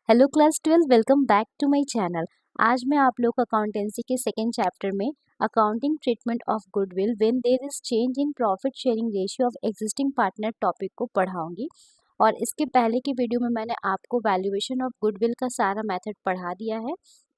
Hello class 12, welcome back to my channel. आज मैं आप लोग अकाउंटेंसी के सेकेंड चैप्टर में accounting treatment of goodwill when there is change in profit sharing ratio of existing partner topic को पढ़ाऊंगी। और इसके पहले की वीडियो में मैंने आपको वैल्यूएशन ऑफ गुडविल का सारा मेथड पढ़ा दिया है।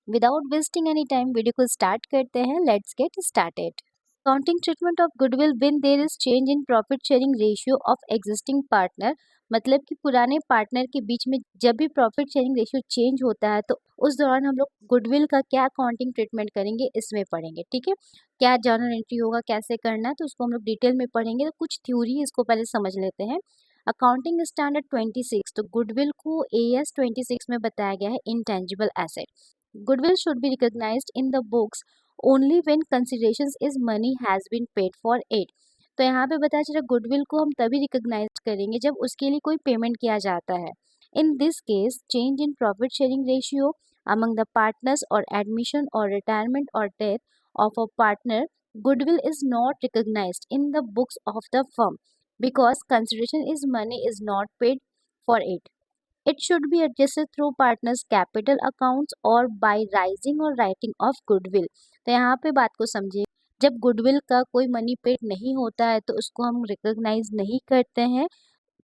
Without wasting any time video को स्टार्ट करते हैं। Let's get started. Accounting treatment of goodwill when there is change in profit sharing ratio of existing partner, मतलब कि पुराने पार्टनर के बीच में जब भी प्रॉफिट शेयरिंग रेशियो चेंज होता है तो उस दौरान हम लोग गुडविल का क्या अकाउंटिंग ट्रीटमेंट करेंगे इसमें पढ़ेंगे। ठीक है, क्या जर्नल एंट्री होगा, कैसे करना है, तो उसको हम लोग डिटेल में पढ़ेंगे। तो कुछ थ्योरी इसको पहले समझ लेते हैं। अकाउंटिंग स्टैंडर्ड 26, तो गुडविल को AS 26 में बताया गया है intangible asset. Goodwill should be recognised in the books only when considerations is money has been paid for it. तो यहाँ पे बताया चला गुडविल को हम तभी रिकॉग्नाइज करेंगे जब उसके लिए कोई पेमेंट किया जाता है। In this case change in profit sharing ratio among the partners or admission or retirement or death of a partner, goodwill is not recognized in the books of the firm because consideration is money is not paid for it. It should be adjusted through partners capital accounts or by rising or writing of goodwill. तो यहाँ पे बात को समझिए, जब goodwill का कोई money paid नहीं होता है तो उसको हम रिकॉग्नाइज नहीं करते हैं।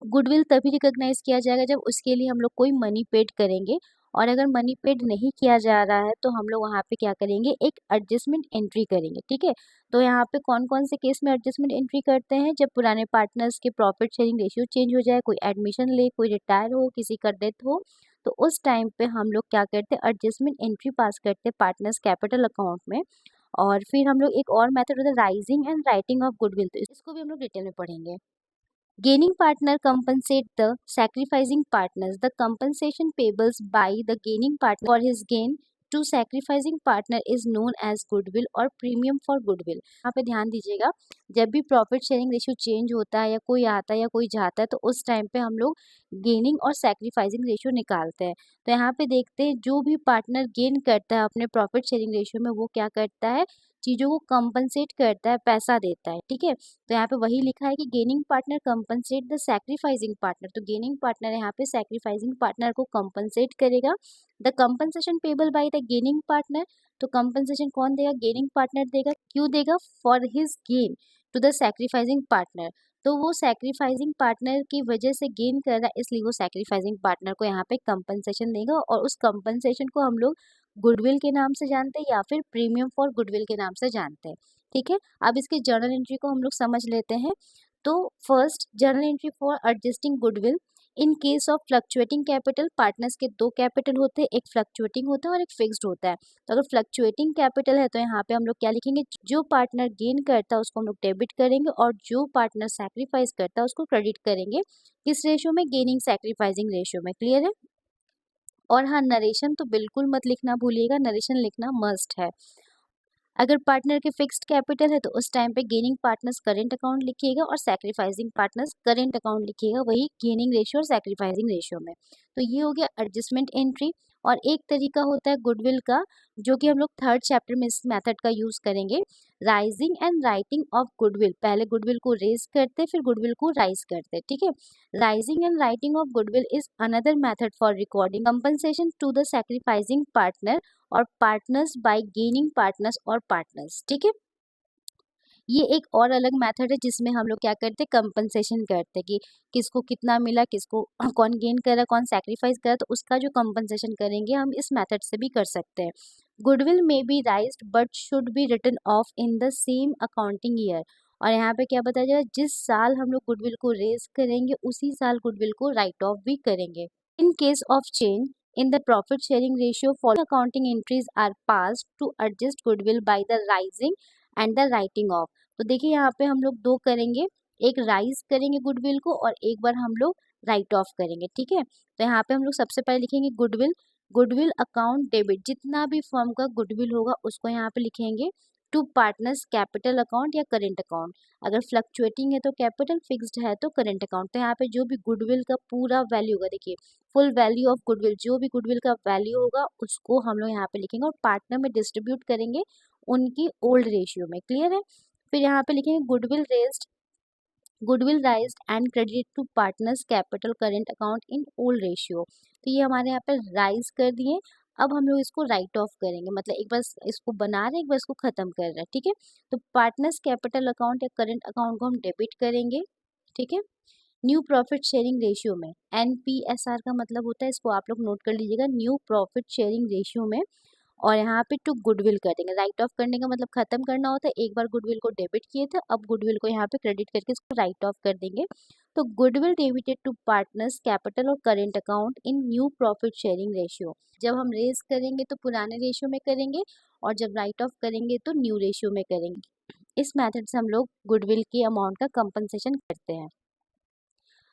गुडविल तभी रिकॉग्नाइज किया जाएगा जब उसके लिए हम लोग कोई मनी पेड करेंगे। और अगर मनी पेड नहीं किया जा रहा है तो हम लोग वहाँ पे क्या करेंगे, एक एडजस्टमेंट एंट्री करेंगे। ठीक है, तो यहाँ पे कौन कौन से केस में एडजस्टमेंट एंट्री करते हैं, जब पुराने पार्टनर्स के प्रॉफिट शेयरिंग रेशियो चेंज हो जाए, कोई एडमिशन ले, कोई रिटायर हो, किसी का डेथ हो, तो उस टाइम पे हम लोग क्या करते हैं, एडजस्टमेंट एंट्री पास करते हैं पार्टनर्स कैपिटल अकाउंट में। और फिर हम लोग एक और मेथड होता है raising and writing off goodwill, तो इसको भी हम लोग डिटेल में पढ़ेंगे। Gaining partner compensate the sacrificing partners. The compensation payable by the gaining partner for his gain to sacrificing partner is known as goodwill और premium for goodwill। यहाँ पे ध्यान दीजिएगा, जब भी प्रॉफिट शेयरिंग रेशियो चेंज होता है या कोई आता है या कोई जाता है तो उस टाइम पे हम लोग गेनिंग और सैक्रिफाइसिंग रेशियो निकालते हैं। तो यहाँ पे देखते हैं जो भी पार्टनर गेन करता है अपने प्रॉफिट शेयरिंग रेशियो में, वो क्या करता है, चीज़ों को कंपनसेट करता है, पैसा देता है। ठीक है, तो यहाँ पे वही लिखा है कि gaining partner compensate the sacrificing partner, तो गेनिंग पार्टनर यहाँ पे सैक्रिफाइसिंग पार्टनर को कंपनसेट करेगा। The compensation payable by the gaining partner, तो कंपनसेशन कौन देगा, गेनिंग पार्टनर देगा। क्यों देगा, for his gain to the sacrificing partner, तो वो सैक्रिफाइसिंग पार्टनर की वजह से गेन कर रहा है इसलिए वो सैक्रिफाइसिंग पार्टनर को यहाँ पे कंपनसेशन देगा। और उस कंपनसेशन को हम लोग गुडविल के नाम से जानते हैं या फिर प्रीमियम फॉर गुडविल के नाम से जानते हैं। ठीक है, अब इसके जर्नल एंट्री को हम लोग समझ लेते हैं। तो first journal entry for adjusting goodwill. In case of fluctuating capital, partners के दो कैपिटल होते हैं, एक फ्लक्चुएटिंग होता है और एक फिक्स्ड होता है। तो अगर फ्लक्चुएटिंग कैपिटल है तो यहाँ पे हम लोग क्या लिखेंगे, जो पार्टनर गेन करता है उसको हम लोग डेबिट करेंगे और जो पार्टनर सैक्रिफाइस करता है उसको क्रेडिट करेंगे। किस रेशियो में, गेनिंग सैक्रिफाइसिंग रेशियो में। क्लियर है। और हाँ, नरेशन तो बिल्कुल मत लिखना भूलिएगा, नरेशन लिखना मस्ट है। अगर पार्टनर के फिक्स्ड कैपिटल है तो उस टाइम पे गेनिंग पार्टनर्स करेंट अकाउंट लिखिएगा और सैक्रिफाइसिंग पार्टनर्स करेंट अकाउंट लिखिएगा, वही गेनिंग रेशियो और सैक्रिफाइसिंग रेशियो में। तो ये हो गया एडजस्टमेंट एंट्री। और एक तरीका होता है गुडविल का, जो कि हम लोग थर्ड चैप्टर में इस मेथड का यूज करेंगे, raising and writing off goodwill. पहले गुडविल को रेज करते फिर गुडविल को राइज करते। ठीक है, raising and writing off goodwill is another method for recording compensation to the sacrificing partner और पार्टनर्स बाय गेनिंग पार्टनर्स और पार्टनर्स। ठीक है, ये एक और अलग मेथड है जिसमें हम लोग क्या करते हैं, कंपनसेशन करते हैं कि किसको कितना मिला, किसको कौन गेन कर रहा है, कौन सैक्रिफाइस कर रहा है, तो उसका जो कंपनसेशन करेंगे हम इस मेथड से भी कर सकते हैं। Goodwill may be raised but should be written off in the same accounting year. और यहाँ पे क्या बताया जाए, जिस साल हम लोग गुडविल को रेज करेंगे उसी साल गुडविल को राइट ऑफ भी करेंगे। In case of change in the profit sharing ratio, following accounting entries are passed to adjust goodwill by the rising and the writing off। तो देखिए यहाँ पे हम लोग दो करेंगे, एक राइज करेंगे गुडविल को और एक बार हम लोग राइट ऑफ करेंगे। ठीक है, तो यहाँ पे हम लोग सबसे पहले लिखेंगे गुडविल, गुडविल अकाउंट डेबिट, जितना भी फर्म का गुडविल होगा उसको यहाँ पे लिखेंगे टू पार्टनर्स कैपिटल अकाउंट या करेंट अकाउंट। अगर फ्लक्चुएटिंग है तो कैपिटल, फिक्स्ड है तो करेंट अकाउंट। तो यहाँ पे जो भी गुडविल का पूरा वैल्यू होगा, देखिए फुल वैल्यू ऑफ गुडविल, जो भी गुडविल का वैल्यू होगा उसको हम लोग यहाँ पे लिखेंगे और पार्टनर में डिस्ट्रीब्यूट करेंगे उनकी ओल्ड रेशियो में। क्लियर है। फिर यहाँ पे लिखेंगे goodwill raised and credit to partners capital current account in old ratio. तो ये हमारे यहाँ पर राइज कर दिए। अब हम लोग इसको राइट ऑफ करेंगे, मतलब एक बार इसको बना रहे हैं, एक बार इसको खत्म कर रहे हैं, ठीक है। तो पार्टनर्स कैपिटल अकाउंट या करंट अकाउंट को हम डेबिट करेंगे, ठीक है। न्यू प्रॉफिट शेयरिंग रेशियो में NPSR का मतलब होता है, इसको आप लोग नोट कर लीजिएगा, न्यू प्रॉफिट शेयरिंग रेशियो में। और यहाँ पे टू गुडविल कर देंगे। राइट ऑफ करने का मतलब खत्म करना होता है, एक बार गुडविल को डेबिट किए थे, अब गुडविल को यहाँ पे क्रेडिट करके इसको राइट ऑफ कर देंगे। तो goodwill debited to partners capital और current account in new profit sharing ratio. जब हम रेज करेंगे तो पुराने रेशियो में करेंगे, और जब राइट ऑफ करेंगे तो न्यू रेशियो में करेंगे। इस मेथड से हम लोग गुडविल की अमाउंट का कंपनसेशन करते हैं।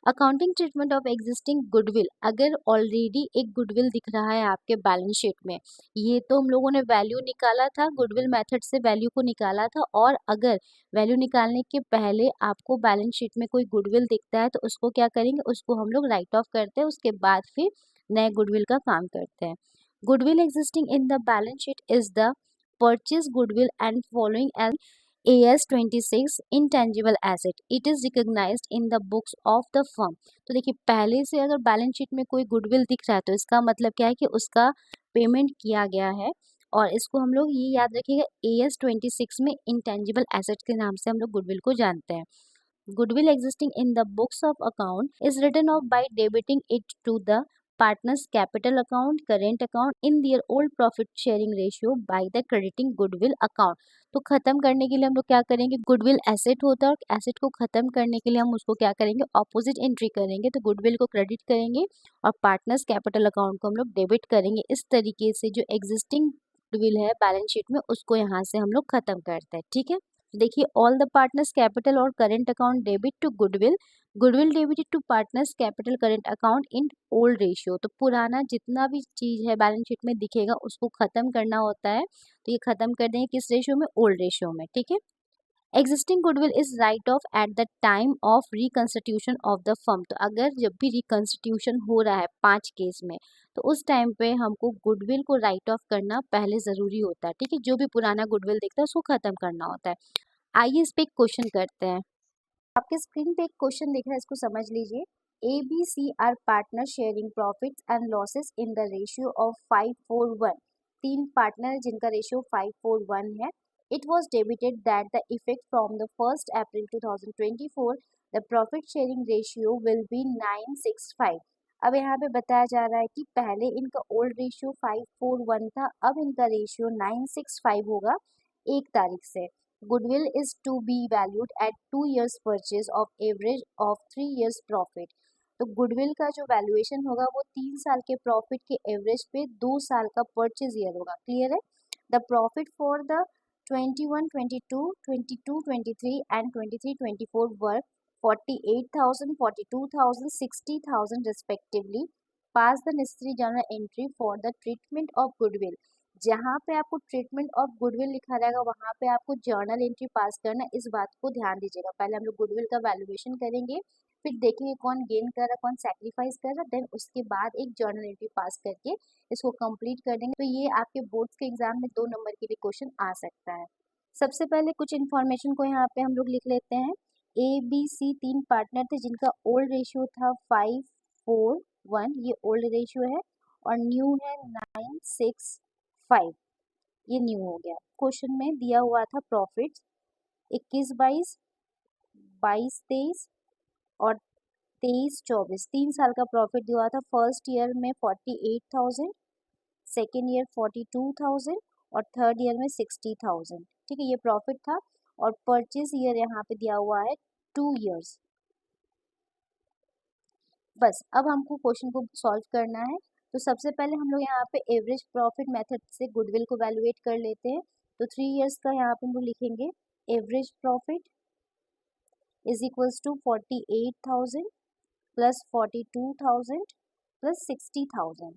Accounting treatment of existing goodwill, अगर ऑलरेडी एक गुडविल दिख रहा है आपके बैलेंस शीट में, ये तो हम लोगों ने वैल्यू निकाला था, गुडविल मेथड से वैल्यू को निकाला था, और अगर वैल्यू निकालने के पहले आपको बैलेंस शीट में कोई गुडविल दिखता है तो उसको क्या करेंगे, उसको हम लोग राइट ऑफ करते हैं, उसके बाद फिर नए गुडविल का काम करते हैं। Goodwill existing in the balance sheet is the purchase goodwill and following as AS26 intangible asset, it is recognized in the books of the firm। तो देखिए, पहले से अगर बैलेंस शीट में कोई गुडविल दिख रहा है तो इसका मतलब क्या है कि उसका पेमेंट किया गया है, और इसको हम लोग ये याद रखिएगा, AS26 में इंटेंजिबल एसेट के नाम से हम लोग गुडविल को जानते हैं। Goodwill existing in the books of account is written off by debiting it to the partner's capital account, current account in their old profit sharing ratio by the crediting goodwill account। तो खत्म करने के लिए हम लोग क्या करेंगे, goodwill asset होता है और एसेट को खत्म करने के लिए हम उसको क्या करेंगे, ऑपोजिट एंट्री करेंगे। तो गुडविल को क्रेडिट करेंगे और पार्टनर्स कैपिटल अकाउंट को हम लोग डेबिट करेंगे। इस तरीके से जो एग्जिस्टिंग गुडविल है बैलेंस शीट में, उसको यहाँ से हम लोग खत्म करते हैं, ठीक है। देखिए, ऑल द पार्टनर्स कैपिटल और current account debit to goodwill, goodwill debited to partners capital current account in old ratio. तो पुराना जितना भी चीज है बैलेंस शीट में दिखेगा उसको खत्म करना होता है, तो ये खत्म कर देंगे किस रेशियो में, ओल्ड रेशियो में, ठीक है। Existing goodwill is right of eight the time of reconstitution of the firm. तो अगर जब भी रिकंस्टिट्यूशन हो रहा है 5 केस में, तो उस टाइम पे हमको गुडविल को राइट ऑफ करना पहले जरूरी होता है, ठीक है। जो भी पुराना गुडविल दिखता है उसको खत्म करना होता है। आइए इस पे एक क्वेश्चन करते हैं। आपके स्क्रीन पे एक क्वेश्चन दिख रहा है, इसको समझ लीजिए। ABC are partner sharing profits and losses in the ratio of 5:1। 3 partner है जिनका रेशियो 5:1 है। It was debited that the effect from the 1 April 2024 the profit sharing ratio will be 965। अब यहाँ पे बताया जा रहा है कि पहले इनका ओल्ड रेशियो 5:1 था, अब इनका रेशियो 965 होगा 1 तारीख से। Goodwill is to be valued at 2 years purchase of average of 3 years profit। तो गुडविल का जो वैल्यूएशन होगा वो 3 साल के प्रॉफिट के एवरेज पे 2 साल का परचेज ईयर होगा। क्लियर है। The profit for the 21-22, 22-23 and 23-24 were 48,000, 42,000, 60,000 respectively। Pass the necessary journal entry for the treatment of goodwill। जहाँ पे आपको ट्रीटमेंट ऑफ गुडविल लिखा रहेगा वहाँ पे आपको जर्नल एंट्री पास करना, इस बात को ध्यान दीजिएगा। पहले हम लोग गुडविल का वैल्यूएशन करेंगे, फिर देखेंगे कौन गेन कर रहा है, कौन सैक्रिफाइस कर रहा है, देन उसके बाद एक जर्नल एंट्री पास करके इसको कंप्लीट कर देंगे। तो ये आपके बोर्ड्स के एग्जाम में 2 नंबर के लिए क्वेश्चन आ सकता है। सबसे पहले कुछ इन्फॉर्मेशन को यहाँ पे हम लोग लिख लेते हैं। ABC 3 पार्टनर थे जिनका ओल्ड रेशियो था 5:1, ये ओल्ड रेशियो है, और न्यू है 965, ये न्यू हो गया। क्वेश्चन में दिया हुआ था प्रॉफिट 21-22, 22-23 और 23-24, 3 साल का प्रॉफिट दिया हुआ था। फर्स्ट ईयर में 48,000, सेकेंड ईयर 42,000 और थर्ड ईयर में 60,000, ठीक है, ये प्रॉफिट था। और परचेज ईयर यहाँ पे दिया हुआ है 2 ईयर्स। बस अब हमको क्वेश्चन को सॉल्व करना है। तो सबसे पहले हम लोग यहाँ पे एवरेज प्रॉफिट मेथड से गुडविल को वैल्यूएट कर लेते हैं। तो 3 इयर्स का यहाँ पे हम लोग लिखेंगे average profit is equals to 48,000 plus 42,000 plus 60,000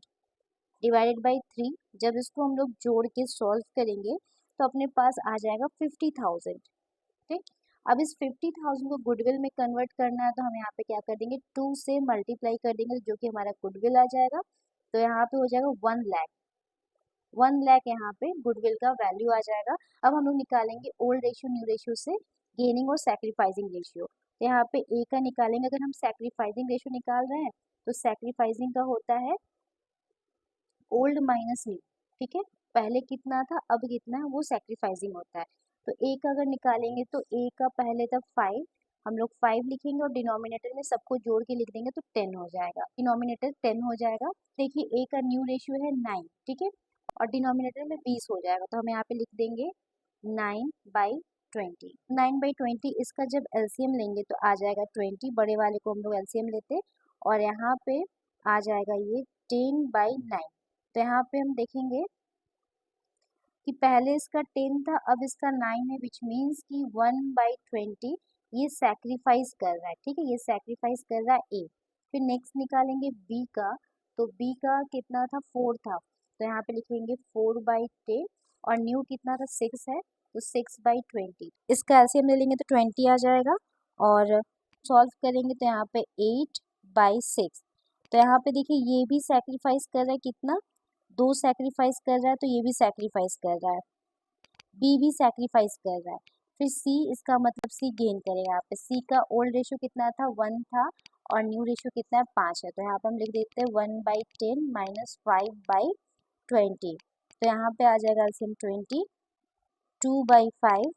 divided by 3। जब इसको हम लोग जोड़ के सॉल्व करेंगे तो अपने पास आ जाएगा 50,000, ठीक। अब इस 50,000 को गुडविल में कन्वर्ट करना है, तो हम यहाँ पे क्या कर देंगे, 2 से मल्टीप्लाई कर देंगे, जो कि हमारा गुडविल आ जाएगा। तो यहाँ पे हो जाएगा 1 लाख, 1 लाख यहाँ पे गुडविल का वैल्यू आ जाएगा। अब हम लोग निकालेंगे ओल्ड रेशियो न्यू रेशियो से गेनिंग और सैक्रिफाइसिंग रेशियो। तो यहाँ पे ए का निकालेंगे, अगर हम सैक्रिफाइसिंग रेशियो निकाल रहे हैं तो सैक्रिफाइसिंग का होता है ओल्ड माइनस न्यू, ठीक है। पहले कितना था अब कितना है वो सैक्रिफाइसिंग होता है। तो ए का अगर निकालेंगे तो ए का पहले था 5, हम लोग 5 लिखेंगे और डिनोमिनेटर में सबको जोड़ के लिख देंगे तो 10 हो जाएगा, डिनोमिनेटर 10 हो जाएगा। देखिए ए का न्यू रेशियो है 9, ठीक है, और डिनोमिनेटर में 20 हो जाएगा, तो हम यहाँ पे लिख देंगे 9/20। 9/20 इसका जब एलसीएम लेंगे तो आ जाएगा 20, बड़े वाले को हम लोग एलसीएम लेते और यहाँ पे आ जाएगा ये 10/9। तो यहाँ पे हम देखेंगे कि पहले इसका 10 था अब इसका 9 है, विच मीन्स कि 1/20 ये सैक्रिफाइस कर रहा है, ठीक है, ये सैक्रिफाइस कर रहा है ए। फिर नेक्स्ट निकालेंगे बी का, तो बी का कितना था 4 था, तो यहाँ पे लिखेंगे 4/10 और न्यू कितना था 6 है, तो 6/20। इसका एलसीएम ले लेंगे तो 20 आ जाएगा और सॉल्व करेंगे तो यहाँ पे 8/6। तो यहाँ पे देखिए ये भी सैक्रिफाइस कर रहा है, कितना 2 सैक्रिफाइस कर रहा है, तो ये भी सैक्रिफाइस कर रहा है, बी भी सैक्रिफाइस कर रहा है। फिर सी, इसका मतलब सी गेन करेगा। यहाँ पे सी का ओल्ड रेशियो कितना था 1 था और न्यू रेशियो कितना है 5 है, तो यहाँ पे हम लिख देते हैं 1/10 माइनस 5/20। तो यहाँ पे आ जाएगा एलसीएम 20, 2/5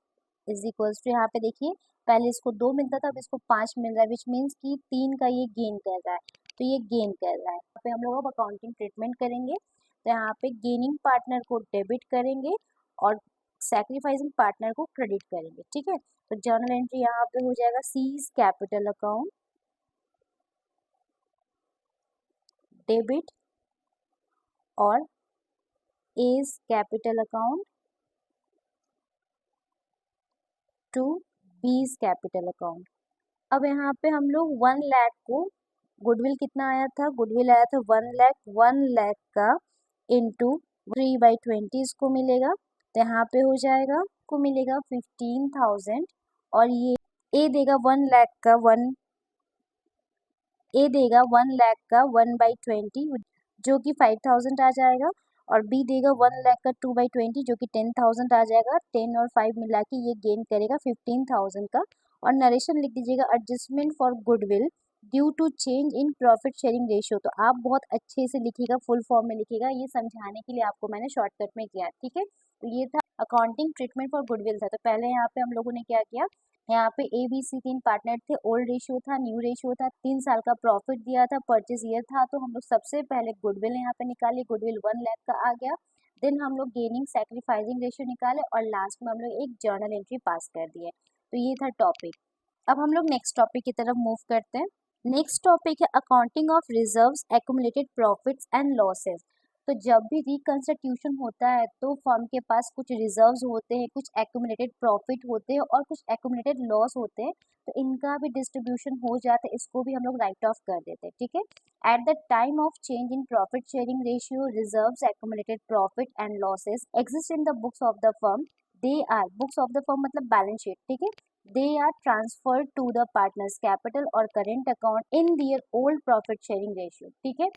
इज इक्वल्स टू, यहाँ पे देखिए पहले इसको 2 मिलता था अब इसको 5 मिल रहा है, विच मीन्स कि 3 का ये गेन कर रहा है, तो ये गेन कर रहा है। यहाँ पे हम लोग अब अकाउंटिंग ट्रीटमेंट करेंगे, तो यहाँ पे गेनिंग पार्टनर को डेबिट करेंगे और सैक्रिफाइसिंग पार्टनर को क्रेडिट करेंगे, ठीक है। तो जर्नल एंट्री यहाँ पे हो जाएगा सीज कैपिटल अकाउंट डेबिट और A's capital account to B's capital account. अब यहाँ पे हम लोग 1 लाख को, गुडविल कितना आया था, गुडविल आया था 1 लाख, 1 लाख का इंटू 3/20 इसको मिलेगा, तो यहाँ पे हो जाएगा को मिलेगा 15,000 और ये ए देगा 1 लाख का 1/20 जो कि 5,000 आ जाएगा और बी देगा 1 लाख का 2/20 जो कि 10,000 आ जाएगा। 10 और 5 मिला के ये गेन करेगा 15,000 का। और नरेशन लिख दीजिएगा adjustment for goodwill due to change in profit sharing ratio. तो आप बहुत अच्छे से लिखिएगा, फुल फॉर्म में लिखिएगा, ये समझाने के लिए आपको मैंने शॉर्टकट में किया, ठीक है। तो ये था अकाउंटिंग ट्रीटमेंट फॉर गुडविल था। तो पहले यहाँ पे हम लोगों ने क्या किया, यहाँ पे ए बी सी 3 पार्टनर थे, ओल्ड रेशियो था, न्यू रेशियो था, 3 साल का प्रॉफिट दिया था, परचेज ईयर था, तो हम लोग सबसे पहले गुडविल यहाँ पे निकाले, गुडविल 1 लाख का आ गया। देन हम लोग गेनिंग सैक्रिफाइसिंग रेशियो निकाले और लास्ट में हम लोग एक जर्नल एंट्री पास कर दिए। तो ये था टॉपिक। अब हम लोग नेक्स्ट टॉपिक की तरफ मूव करते हैं। नेक्स्ट टॉपिक है accounting of reserves, accumulated profits and losses. तो जब भी रिकंस्टिट्यूशन होता है तो फर्म के पास कुछ रिजर्व्स होते हैं, कुछ एक्यूमुलेटेड प्रॉफिट होते हैं और कुछ एक्यूमुलेटेड लॉस होते हैं, तो इनका भी डिस्ट्रीब्यूशन हो जाता है, इसको भी हम लोग राइट ऑफ कर देते हैं, ठीक है। At the time of change in profit sharing ratio, reserves, accumulated profit and losses exist in the books of the firm, they are, books of the firm मतलब बैलेंस शीट, ठीक है, they are transferred to the partners capital और current account in their old profit sharing ratio, ठीक है।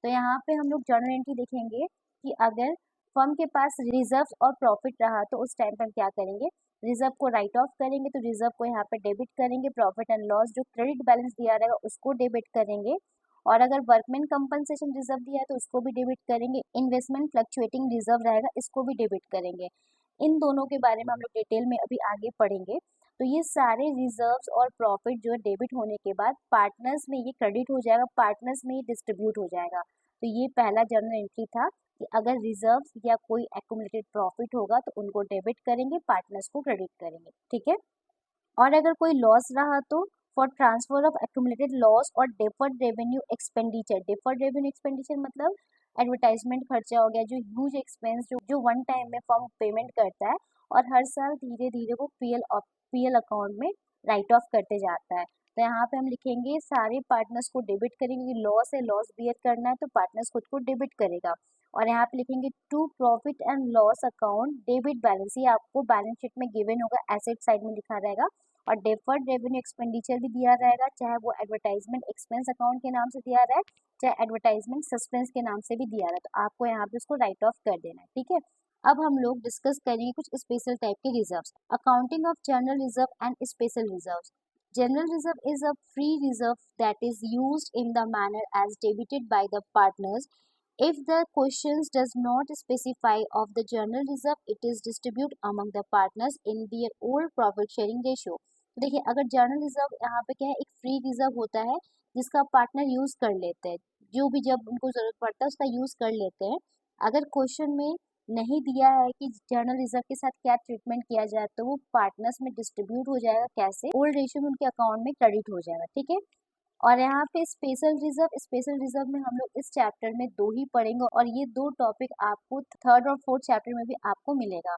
तो यहाँ पे हम लोग जर्नल एंट्री देखेंगे कि अगर फर्म के पास रिजर्व और प्रॉफिट रहा तो उस टाइम पर क्या करेंगे, रिजर्व को राइट ऑफ करेंगे, तो रिजर्व को यहाँ पे डेबिट करेंगे, प्रॉफिट एंड लॉस जो क्रेडिट बैलेंस दिया रहेगा उसको डेबिट करेंगे, और अगर वर्कमैन कंपनसेशन रिजर्व दिया है तो उसको भी डेबिट करेंगे, इन्वेस्टमेंट फ्लक्चुएटिंग रिजर्व रहेगा इसको भी डेबिट करेंगे। इन दोनों के बारे में हम लोग डिटेल में अभी आगे पढ़ेंगे। तो ये सारे रिजर्व्स और प्रॉफिट जो है डेबिट होने के बाद पार्टनर्स में ये क्रेडिट हो जाएगा, पार्टनर्स में ये डिस्ट्रीब्यूट हो जाएगा। तो ये पहला जर्नल एंट्री था कि अगर रिजर्व्स या कोई एक्यूमुलेटेड प्रॉफिट होगा तो उनको डेबिट करेंगे, पार्टनर्स को क्रेडिट करेंगे, ठीक है। और अगर कोई लॉस रहा तो for transfer of accumulated loss और deferred revenue expenditure, deferred revenue expenditure मतलब एडवर्टाइजमेंट खर्चा हो गया, जो ह्यूज एक्सपेंस जो वन टाइम में फर्म पेमेंट करता है और हर साल धीरे धीरे वो पीएल अकाउंट में राइट ऑफ करते जाता है। तो यहाँ पे हम लिखेंगे सारे पार्टनर्स को डेबिट करेंगे, लॉस है, लॉस बियर करना है तो पार्टनर्स खुद को डेबिट करेगा। और यहाँ पे लिखेंगे to profit and loss account debit balance, ये आपको बैलेंस शीट में गिवन होगा, एसेट साइड में लिखा रहेगा। और डेफर्ड रेवेन्यू एक्सपेंडिचर भी दिया रहेगा, चाहे वो एडवर्टाइजमेंट एक्सपेंस अकाउंट के नाम से दिया रहा है, चाहे एडवर्टाइजमेंट सस्पेंस के नाम से भी दिया रहा है, तो आपको यहाँ पे उसको राइट ऑफ कर देना है, ठीक है। अब हम लोग डिस्कस करेंगे कुछ स्पेशल टाइप के reserves. Accounting of general reserve and special reserves. General reserve is a free reserve that is used in the manner as debited by the partners If the questions does not specify of the journal reserve, it is distribute among the partners in their old profit sharing ratio. तो देखिए, अगर journal reserve यहाँ पे क्या है, एक free reserve होता है जिसका पार्टनर यूज कर लेते हैं, जो भी जब उनको जरूरत पड़ता है उसका यूज कर लेते हैं। अगर क्वेश्चन में नहीं दिया है कि जर्नल रिजर्व के साथ क्या ट्रीटमेंट किया जाए, तो वो पार्टनर्स में डिस्ट्रीब्यूट हो जाएगा, कैसे, ओल्ड रेशियो में उनके अकाउंट में क्रेडिट हो जाएगा, ठीक है। और यहाँ पे स्पेशल रिजर्व में हम लोग इस चैप्टर में दो ही पढ़ेंगे, और ये दो टॉपिक आपको थर्ड और फोर्थ चैप्टर में भी आपको मिलेगा,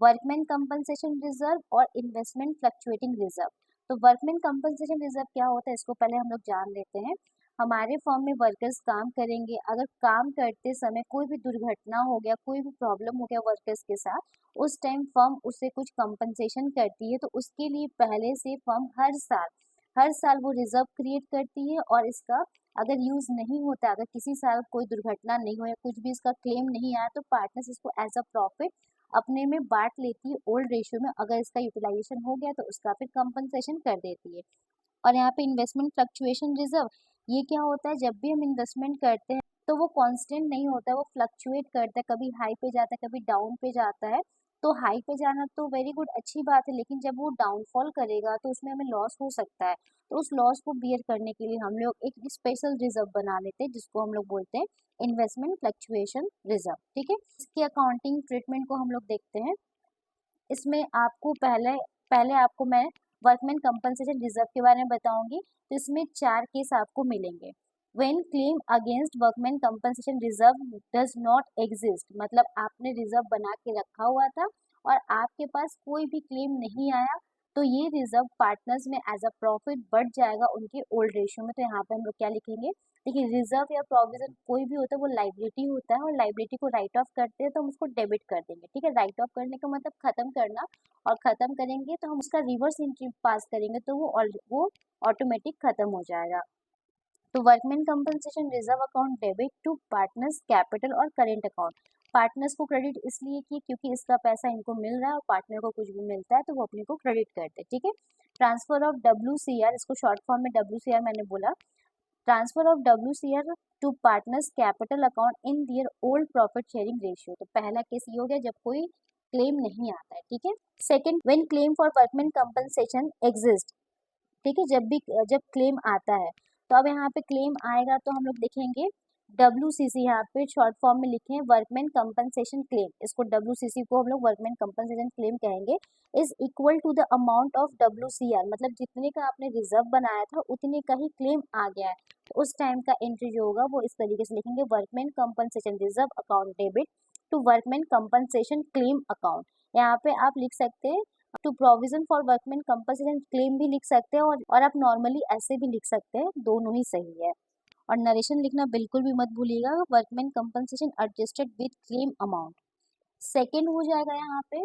वर्कमैन कंपनसेशन रिजर्व और इन्वेस्टमेंट फ्लक्चुएटिंग रिजर्व। तो वर्कमैन कंपनसेशन रिजर्व क्या होता है, इसको पहले हम लोग जान लेते हैं। हमारे फर्म में वर्कर्स काम करेंगे, अगर काम करते समय कोई भी दुर्घटना हो गया, कोई भी प्रॉब्लम हो गया वर्कर्स के साथ, उस टाइम फर्म उससे कुछ कंपनसेशन करती है। तो उसके लिए पहले से फर्म हर साल वो रिजर्व क्रिएट करती है, और इसका अगर यूज नहीं होता, अगर किसी साल कोई दुर्घटना नहीं हो या कुछ भी इसका क्लेम नहीं आया, तो पार्टनर्स इसको एज अ प्रॉफिट अपने में बांट लेती है ओल्ड रेशियो में। अगर इसका यूटिलाइजेशन हो गया तो उसका फिर कंपनसेशन कर देती है। और यहाँ पे इन्वेस्टमेंट फ्लक्चुएशन रिजर्व, ये क्या होता है, जब भी हम इन्वेस्टमेंट करते हैं तो वो कांस्टेंट नहीं होता है, वो फ्लक्चुएट करता है, कभी हाई पे जाता है, कभी डाउन पे जाता है। तो हाई पे जाना तो वेरी गुड, अच्छी बात है, लेकिन जब वो डाउनफॉल करेगा तो उसमें हमें लॉस हो सकता है। तो उस लॉस को बियर करने के लिए हम लोग एक स्पेशल रिजर्व बना लेते हैं, जिसको हम लोग बोलते हैं इन्वेस्टमेंट फ्लक्चुएशन रिजर्व, ठीक है। इसकी अकाउंटिंग ट्रीटमेंट को हम लोग देखते हैं। इसमें आपको पहले पहले आपको मैं वर्कमैन कंपनसेशन रिजर्व के बारे में बताऊंगी। तो इसमें 4 केस आपको मिलेंगे। When claim against workman compensation reserve does not exist, मतलब आपने रिजर्व बना के रखा हुआ था और आपके पास कोई भी क्लेम नहीं आया, तो ये रिजर्व पार्टनर्स में एज अ प्रॉफिट बढ़ जाएगा उनके ओल्ड रेशियो में। तो यहाँ पे हम लोग क्या लिखेंगे, देखिए, रिजर्व या प्रोविजन कोई भी होता है वो लाइबिलिटी होता है, और लाइबिलिटी को राइट ऑफ करते हैं तो हम उसको डेबिट कर देंगे, ठीक है। राइट ऑफ करने का मतलब खत्म करना, और खत्म करेंगे तो हम उसका रिवर्स एंट्री पास करेंगे, तो वो ऑटोमेटिक खत्म हो जाएगा। तो workman compensation reserve account debit to partners capital और करेंट अकाउंट। पार्टनर्स को क्रेडिट इसलिए कि क्योंकि इसका पैसा इनको मिल रहा है, और पार्टनर को कुछ भी मिलता है तो वो अपने को क्रेडिट करते हैं, ठीक है। ट्रांसफर ऑफ WCR, इसको शॉर्ट फॉर्म में WCR मैंने बोला, transfer of WCR to partners capital account in their old profit sharing ratio. तो पहला केस ये हो गया जब कोई क्लेम नहीं आता है, ठीक है। Second, when claim for workman compensation exist, ठीक है, जब क्लेम आता है। तो अब यहाँ पे क्लेम आएगा तो हम लोग देखेंगे WCC, यहाँ पे शॉर्ट फॉर्म में लिखे हैं वर्कमैन कंपनसेशन क्लेम, इसको WCC को हम लोग वर्कमैन कंपनसेशन क्लेम कहेंगे, is equal to the amount of WCR, मतलब जितने का आपने रिजर्व बनाया था उतने का ही क्लेम आ गया है। तो उस टाइम का एंट्री जो होगा वो इस तरीके से लिखेंगे, workman compensation reserve account debit to workman compensation claim account. यहाँ पे आप लिख सकते हैं to provision for workman compensation claim भी लिख सकते हैं, और आप नॉर्मली ऐसे भी लिख सकते हैं, दोनों ही सही है। और नरेशन लिखना बिल्कुल भी मत भूलिएगा, workman compensation adjusted with claim amount. Second हो जाएगा यहाँ पे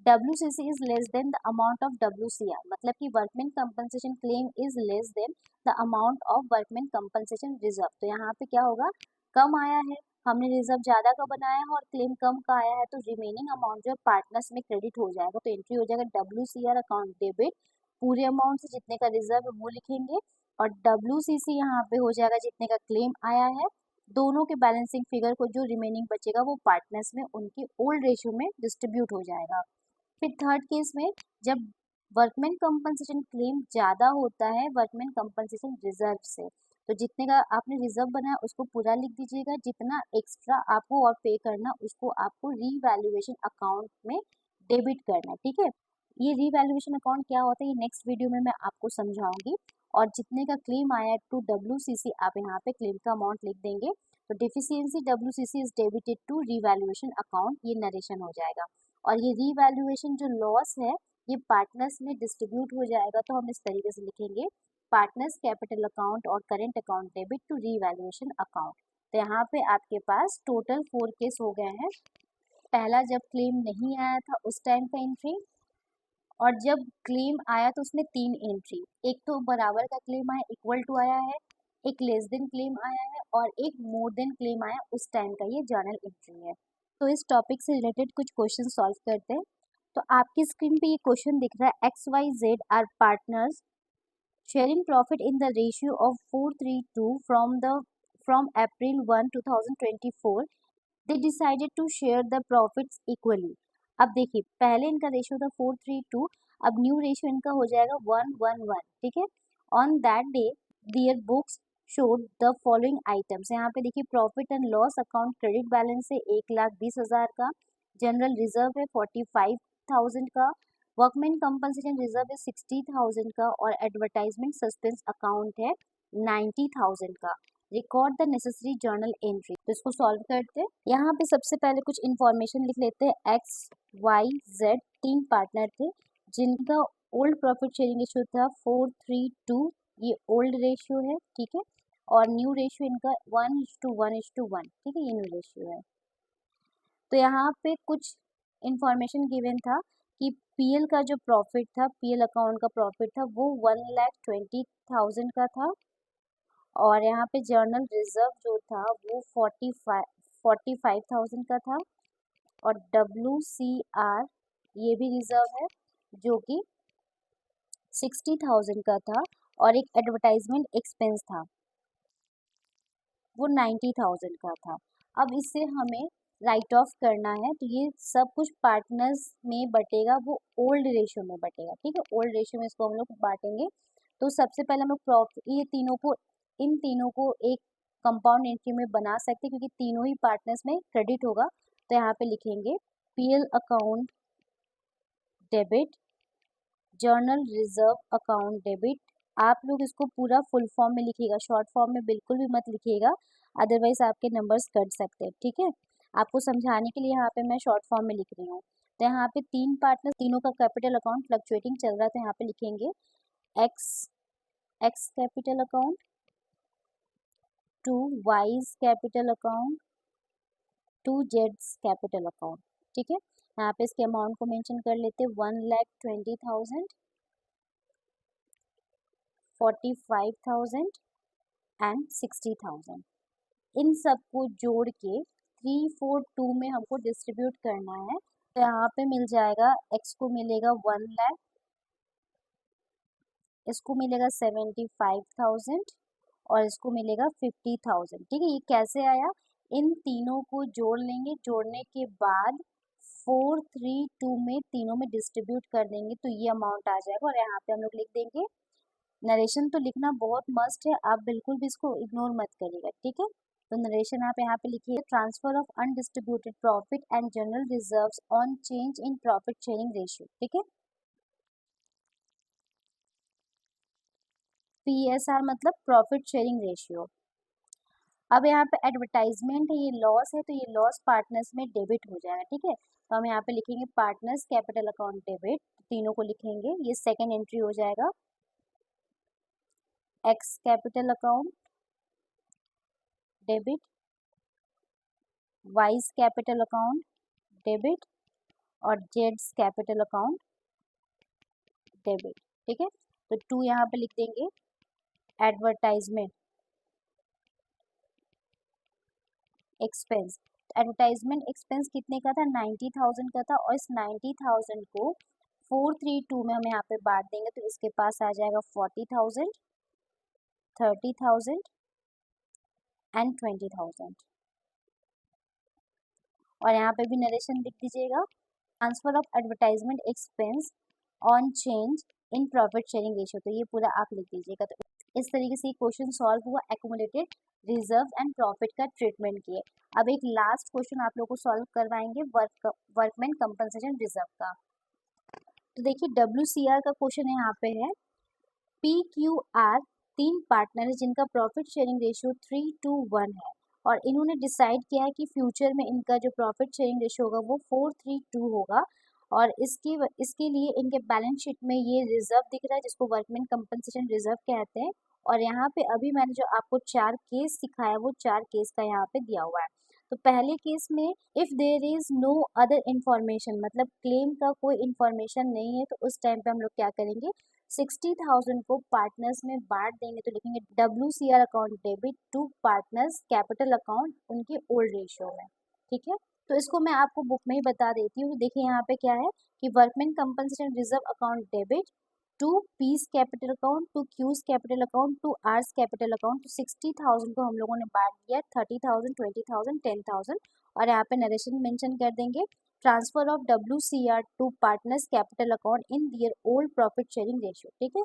WCC is less than the amount of WCR, मतलब कि workman compensation claim is less than the amount of workman compensation reserve. तो यहाँ पे क्या होगा, कम आया है, हमने रिजर्व ज्यादा का बनाया है और क्लेम कम का आया है, तो रिमेनिंग अमाउंट जो है पार्टनर्स में क्रेडिट हो जाएगा। तो एंट्री हो जाएगा WCR अकाउंट डेबिट, पूरे अमाउंट से जितने का रिजर्व है वो लिखेंगे, और WCC यहाँ पे हो जाएगा जितने का क्लेम आया है, दोनों के बैलेंसिंग फिगर को जो रिमेनिंग बचेगा वो पार्टनर्स में उनकी ओल्ड रेशियो में डिस्ट्रीब्यूट हो जाएगा। फिर थर्ड केस में जब वर्कमैन कंपनसेशन क्लेम ज़्यादा होता है वर्कमैन कंपनसेशन रिजर्व से, तो जितने का आपने रिजर्व बनाया उसको पूरा लिख दीजिएगा, जितना एक्स्ट्रा आपको और पे करना उसको आपको रीवैल्यूएशन अकाउंट में डेबिट करना है, ठीक है। ये रीवैल्यूएशन अकाउंट क्या होता है ये नेक्स्ट वीडियो में मैं आपको समझाऊंगी। और जितने का क्लेम आया टू WCC आप यहाँ पे क्लेम का अमाउंट लिख देंगे। तो deficiency WCC is debited to revaluation account, ये नरेशन हो जाएगा। और ये रीवैल्यूएशन जो लॉस है ये पार्टनर्स में डिस्ट्रीब्यूट हो जाएगा, तो हम इस तरीके से लिखेंगे, पार्टनर्स कैपिटल अकाउंट और current account debit to revaluation account. तो यहाँ पे आपके पास टोटल 4 केस हो गए हैं। पहला जब क्लेम नहीं आया था उस टाइम का एंट्री, और जब क्लेम आया तो उसमें 3 एंट्री, एक तो बराबर का क्लेम आया, इक्वल टू आया है, एक लेस देन क्लेम आया है, और एक मोर देन क्लेम आया, उस टाइम का ये जर्नल एंट्री है। तो इस टॉपिक से रिलेटेड कुछ क्वेश्चन सॉल्व करते हैं। तो आपकी स्क्रीन पे ये क्वेश्चन दिख रहा है, XYZ are partners sharing profit in the ratio of 4:3:2 from the from April 1, 2024 they decided to share the profits equally. अब देखिए पहले इनका रेशियो था 4:3:2, अब न्यू रेशियो इनका हो जाएगा 1:1:1, ठीक है। On that day their books showed the following items. यहाँ पे देखिए profit and loss account credit balance है 1,20,000 का, जनरल रिजर्व है 45,000 का, वर्कमैन कंपनसेशन रिजर्व है 60,000 का और एडवर्टाइजमेंट सस्पेंस अकाउंट है 90,000 का। Record the necessary journal entry. तो इसको सॉल्व करते हैं। यहाँ पे सबसे पहले कुछ इन्फॉर्मेशन लिख लेते हैं। एक्स वाई जेड 3 पार्टनर थे जिनका ओल्ड प्रॉफिट शेयरिंग रेशियो था 4:3:2, ये ओल्ड रेशियो है, ठीक है। और न्यू रेशियो इनका 1:1:1, ठीक है, ये न्यू रेशियो है। तो यहाँ पे कुछ इन्फॉर्मेशन गिवन था कि पीएल का जो प्रॉफिट था, पीएल अकाउंट का प्रॉफिट था वो 1,20,000 का था और यहाँ पे जर्नल रिजर्व जो था वो 45,000 का था और WCR ये भी रिजर्व है जो कि 60,000 का था और एक एडवर्टाइजमेंट एक्सपेंस था वो 90,000 का था। अब इससे हमें राइट ऑफ करना है, तो ये सब कुछ पार्टनर्स में बटेगा, वो ओल्ड रेशियो में बटेगा, ठीक है। ओल्ड रेशियो में इसको हम लोग बांटेंगे। तो सबसे पहले हम लोग प्रॉफिट इन तीनों को एक कंपाउंड एंट्री में बना सकते हैं क्योंकि तीनों ही पार्टनर्स में क्रेडिट होगा। तो यहाँ पे लिखेंगे PL account debit, journal reserve account debit. आप लोग इसको पूरा फुल फॉर्म में लिखिएगा, शॉर्ट फॉर्म में बिल्कुल भी मत लिखिएगा, अदरवाइज आपके नंबर्स कट सकते हैं, ठीक है। आपको समझाने के लिए यहाँ पे मैं शॉर्ट फॉर्म में लिख रही हूँ। तो यहाँ पे 3 पार्टनर, तीनों का कैपिटल अकाउंट फ्लक्चुएटिंग चल रहा था। यहाँ पे लिखेंगे x capital account, 2 wise capital account, 2 Jades capital account, ठीक है। यहाँ पे इसके अमाउंट को मेंशन कर लेते हैं 1,20,000, 45,000 एंड 60,000। इन सबको जोड़ के 3:4:2 में हमको डिस्ट्रीब्यूट करना है। तो यहाँ पे मिल जाएगा, एक्स को मिलेगा 1 लाख, इसको मिलेगा 75,000 और इसको मिलेगा 50,000, ठीक है। ये कैसे आया, इन तीनों को जोड़ लेंगे, जोड़ने के बाद 4:3:2 में तीनों में डिस्ट्रीब्यूट कर देंगे तो ये अमाउंट आ जाएगा। और यहाँ पे हम लोग लिख देंगे, नरेशन तो लिखना बहुत मस्ट है, आप बिल्कुल भी इसको इग्नोर मत करिएगा, ठीक है। तो नरेशन आप यहाँ पे लिखिए, transfer of undistributed profit and general reserves on change in profit sharing ratio, ठीक है। PSR मतलब प्रॉफिट शेयरिंग रेशियो। अब यहाँ पे एडवर्टाइजमेंट है, ये लॉस है, तो ये लॉस पार्टनर्स में डेबिट हो जाएगा, ठीक है। तो हम यहाँ पे लिखेंगे पार्टनर्स कैपिटल अकाउंट डेबिट, तीनों को लिखेंगे, ये सेकेंड एंट्री हो जाएगा। X capital account debit, wise capital account debit और जेड्स कैपिटल अकाउंट डेबिट, ठीक है। तो 2 यहाँ पे लिख देंगे। एडवर्टाइजमेंट एक्सपेंस, एडवर्टाइजमेंट एक्सपेंस कितने का था, 90,000 का था और इस 90,000 को 4:3:2 में हम यहाँ पे बांट देंगे तो इसके पास आ जाएगा 40,000, 30,000 एंड 20,000। और यहाँ पे भी नरेशन लिख दीजिएगा, transfer of advertisement expense on change in profit sharing ratio, तो ये पूरा आप लिख दीजिएगा। तो इस तरीके से क्वेश्चन सॉल्व हुआ, एक्यूमुलेटेड रिजर्व एंड प्रॉफिट का ट्रीटमेंट किए। अब एक लास्ट क्वेश्चन आप लोगों को सॉल्व करवाएंगे वर्कमैन कंपनसेशन रिजर्व का। तो देखिए WCR का क्वेश्चन यहाँ पे है, PQR 3 पार्टनर है जिनका प्रॉफिट शेयरिंग रेशियो 3:1 है और इन्होंने डिसाइड किया है कि फ्यूचर में इनका जो प्रॉफिट शेयरिंग रेशियो होगा वो 4:3:2 होगा और इसके लिए इनके बैलेंस शीट में ये रिजर्व दिख रहा है जिसको वर्कमैन कंपनसेशन रिजर्व कहते हैं। और यहाँ पे अभी मैंने जो आपको 4 केस सिखाया वो 4 केस का यहाँ पे दिया हुआ है। तो पहले केस में if there is no other information, मतलब क्लेम का कोई इन्फॉर्मेशन नहीं है, तो उस टाइम पे हम लोग क्या करेंगे, 60,000 को पार्टनर्स में बांट देंगे। तो लिखेंगे WCR account debit to partners capital account उनके ओल्ड रेशियो में, ठीक है। तो इसको मैं आपको बुक में ही बता देती हूँ। देखिए यहाँ पे क्या है कि workman compensation reserve account debit to P's capital account, to Q's capital account, to R's capital account. तो 60,000 को हम लोगों ने बांट दिया 30,000, 20,000, 10,000 और यहाँ पे नरेशन मेंशन कर देंगे। Transfer of WCR to partners capital account in their old profit sharing ratio, ठीक है।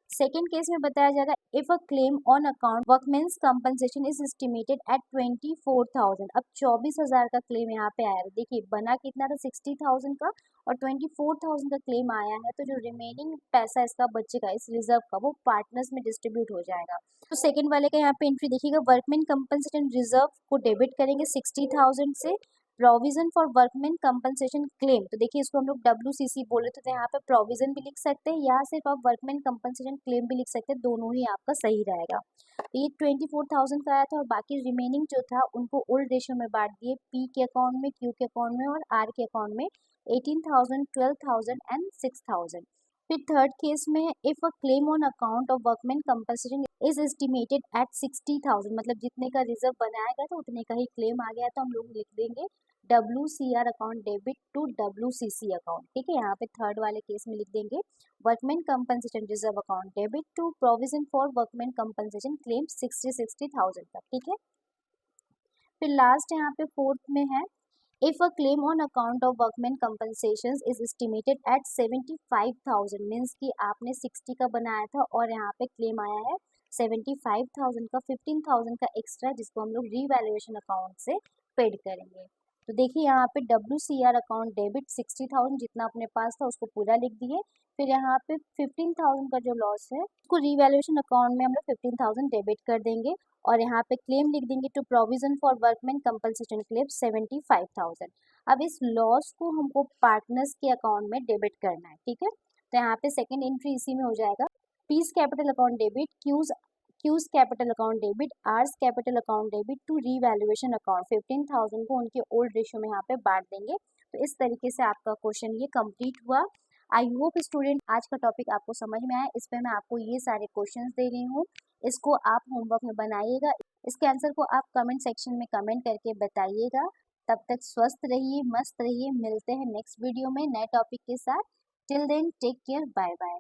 सेकेंड केस में बताया जाएगा if a claim on account workmen's compensation is estimated at 24,000। अब 24,000 का क्लेम यहाँ पे आया है। देखिए बना कितना था 60,000 का और 24,000 का क्लेम आया है, तो जो रिमेनिंग पैसा इसका बचेगा इस रिजर्व का वो पार्टनर्स में डिस्ट्रीब्यूट हो जाएगा। तो सेकंड वाले का यहाँ पे एंट्री देखिएगा, वर्कमैन कंपनसेशन रिजर्व को डेबिट करेंगे 60,000 से। Provision for workman compensation claim, तो देखिए इसको हम लोग WCC बोले थे, तो यहाँ पे प्रोविजन भी लिख सकते हैं या सिर्फ आप वर्कमैन कंपनसेशन क्लेम भी लिख सकते हैं, दोनों ही आपका सही रहेगा। तो ये 24,000 का आया था और बाकी रिमेनिंग जो था उनको ओल्ड रेशियो में बांट दिए, P के अकाउंट में, Q के अकाउंट में और R के अकाउंट में 18,000, 12,000 एंड 6,000। फिर थर्ड केस में if a claim on account of workman compensation is estimated eight 60,000, मतलब जितने का रिजर्व बनाया गया था उतने का ही क्लेम आ गया, तो हम लोग लिख देंगे WCR account debit to WCC account, ठीक है। यहाँ पे थर्ड वाले केस में लिख देंगे workman compensation reserve account debit to provision for workman compensation claim 60,000 का, ठीक है। फिर लास्ट यहाँ पे फोर्थ में है if a claim on account of workman compensation is estimated eight 75,000, means कि आपने 60 का बनाया था और यहाँ पे क्लेम आया है 75,000 का, 15,000 का एक्स्ट्रा जिसको हम लोग रीवैल्यूएशन अकाउंट से पेड करेंगे। तो देखिए यहाँ पे WCR अकाउंट डेबिट 60,000 जितना अपने पास था उसको पूरा लिख दिए। फिर यहाँ पे 15,000 का जो लॉस है उसको रीवैल्यूएशन अकाउंट में हम लोग 15,000 डेबिट कर देंगे और यहाँ पे क्लेम लिख देंगे to provision for workman compensation claim 75,000। अब इस लॉस को हमको पार्टनर्स के अकाउंट में डेबिट करना है, ठीक है। तो यहाँ पे सेकंड एंट्री इसी में हो जाएगा, P's capital account debit, Q's capital account debit, R's capital account debit to revaluation account. 15,000 को उनके ओल्ड रेशियो में यहाँ पे बांट देंगे। तो इस तरीके से आपका क्वेश्चन ये कंप्लीट हुआ। आई होप स्टूडेंट आज का टॉपिक आपको समझ में आया। इस पे मैं आपको ये सारे क्वेश्चंस दे रही हूँ, इसको आप होमवर्क में बनाइएगा। इसके आंसर को आप कमेंट सेक्शन में कमेंट करके बताइएगा। तब तक स्वस्थ रहिए, मस्त रहिए, मिलते हैं नेक्स्ट वीडियो में नए टॉपिक के साथ। Till then take care, bye bye.